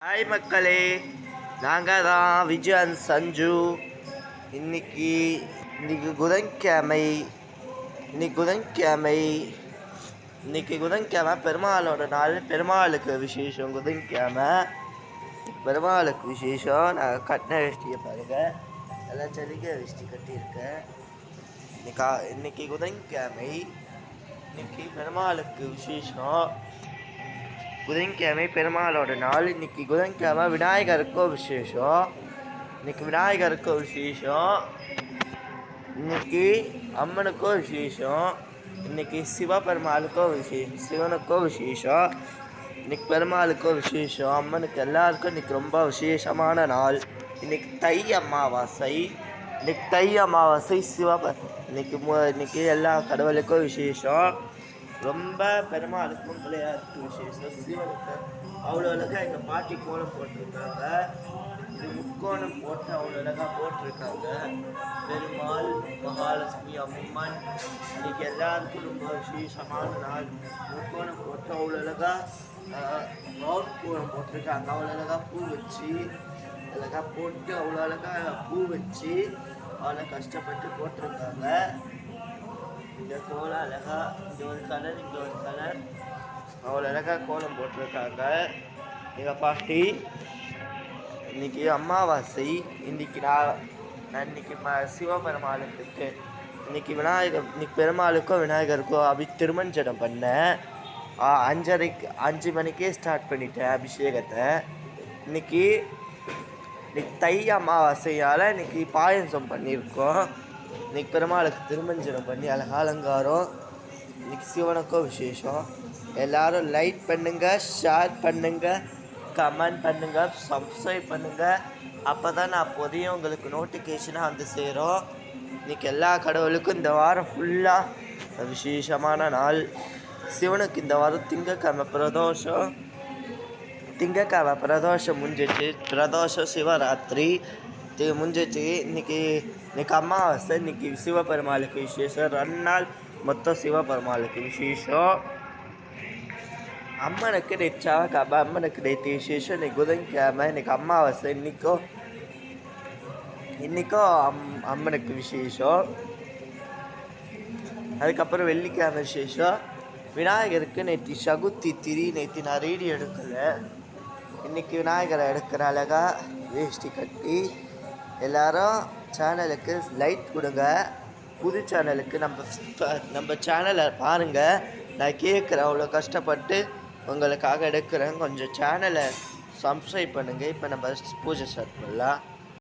Hi மக்களே, நாங்கள் தான் விஜயன் சஞ்சு. இன்னைக்கு இன்னைக்கு புதன்கிழமை இன்னைக்கு புதன்கிழமை பெருமாளோட நாள். பெருமாளுக்கு விசேஷம். புதன்கிழமை பெருமாளுக்கு விசேஷம். நான் கட்டின வேஷ்டியை பாருங்க, எல்லாம் ஜல்லிக்கை வேஷ்டி கட்டியிருக்கேன். இன்னைக்கு புதன்கிழமை, இன்னைக்கு பெருமாளுக்கு விசேஷம். புதன்கிழமை பெருமாளோட நாள். இன்னைக்கு புதன்கிழமை விநாயகருக்கும் விசேஷம். இன்னைக்கு அம்மனுக்கும் விசேஷம். இன்னைக்கு சிவபெருமாளுக்கும் விசேஷம், சிவனுக்கும் விசேஷம். இன்னைக்கு பெருமாளுக்கும் விசேஷம், அம்மனுக்கு எல்லாருக்கும் இன்னைக்கு ரொம்ப விசேஷமான நாள். இன்னைக்கு தை அமாவாசை. இன்னைக்கு எல்லா கடவுளுக்கும் விசேஷம். ரொம்ப பெருமாளுக்கும் பிள்ளையாருக்கு விசேஷம். சிவனுக்கு அவ்வளோ அழகாக எங்கள் பாட்டி கோலம் போட்டிருக்காங்க. இது முக்கோணம் போட்டு அவ்வளோ அழகாக போட்டிருக்காங்க. பெருமாள், மகாலட்சுமி, அம்மன் இன்னைக்கு எல்லாருக்கும் ரொம்ப விசேஷமான நாள். முக்கோணம் போட்டு அவ்வளோ அழகாக ரவுண்ட் கோலம் போட்டிருக்காங்க. அவ்வளோ அழகாக பூ வச்சு அவ்வளோ கஷ்டப்பட்டு போட்டிருக்காங்க. இந்த கோலம் அழகா, இங்கே ஒரு கலர் அவ்வளோ அழகாக கோலம் போட்டிருக்காங்க எங்கள் பாட்டி. இன்னைக்கு அமாவாசை. இன்னைக்கு சிவபெருமாளுக்கு இன்னைக்கு பெருமாளுக்கும் விநாயகருக்கும் திருமஞ்சனம் பண்ணேன். 5 மணிக்கே ஸ்டார்ட் பண்ணிட்டேன் அபிஷேகத்தை. இன்னைக்கு தை அமாவாசையால் இன்னைக்கு பாயசம் பண்ணியிருக்கோம். இன்னைக்கு பெருமாளுக்கு திருமஞ்சனம் பண்ணி அலங்காரம். இன்னைக்கு சிவனுக்கும் விசேஷம். எல்லாரும் லைக் பண்ணுங்க, ஷேர் பண்ணுங்க, கமெண்ட் பண்ணுங்க, சப்ஸ்கிரைப் பண்ணுங்க. அப்போ தான் நான் புதிய உங்களுக்கு நோட்டிஃபிகேஷனாக வந்து சேரும். இன்னைக்கு எல்லா கடவுளுக்கும் இந்த வாரம் ஃபுல்லாக விசேஷமான நாள். சிவனுக்கு இந்த வாரம் திங்கக்கிழமை பிரதோஷம் முடிஞ்சிச்சு. பிரதோஷம் சிவராத்திரி முடிஞ்சிச்சு. இன்னைக்கு அமாவாசை. இன்னைக்கு சிவபெருமாளுக்கு விசேஷம். 2 நாள் மொத்தம் சிவபெருமாளுக்கு விசேஷம். அம்மனுக்கு நேற்று விசேஷம். இன்னைக்கு புதன்கிழமை, இன்னைக்கு அமாவாசை. இன்னைக்கும் அம்மனுக்கு விசேஷம். அதுக்கப்புறம் வெள்ளிக்கிழமை விசேஷம். விநாயகருக்கு நேற்று சகுத்தி திரி. நேற்று நான் ரீடியோ எடுக்கலை. இன்னைக்கு விநாயகரை எடுக்கிற அழகா வேஷ்டி கட்டி. எல்லாரும் சேனலுக்கு லைக் கொடுங்க. புது சேனலுக்கு நம்ம சேனலை பாருங்கள். நான் கேட்குறேன், அவ்வளோ கஷ்டப்பட்டு உங்களுக்காக எடுக்கிறேன். கொஞ்சம் சேனலை சப்ஸ்கிரைப் பண்ணுங்கள். இப்போ நம்ம பூஜை ஸ்டார்ட் பண்ணலாம்.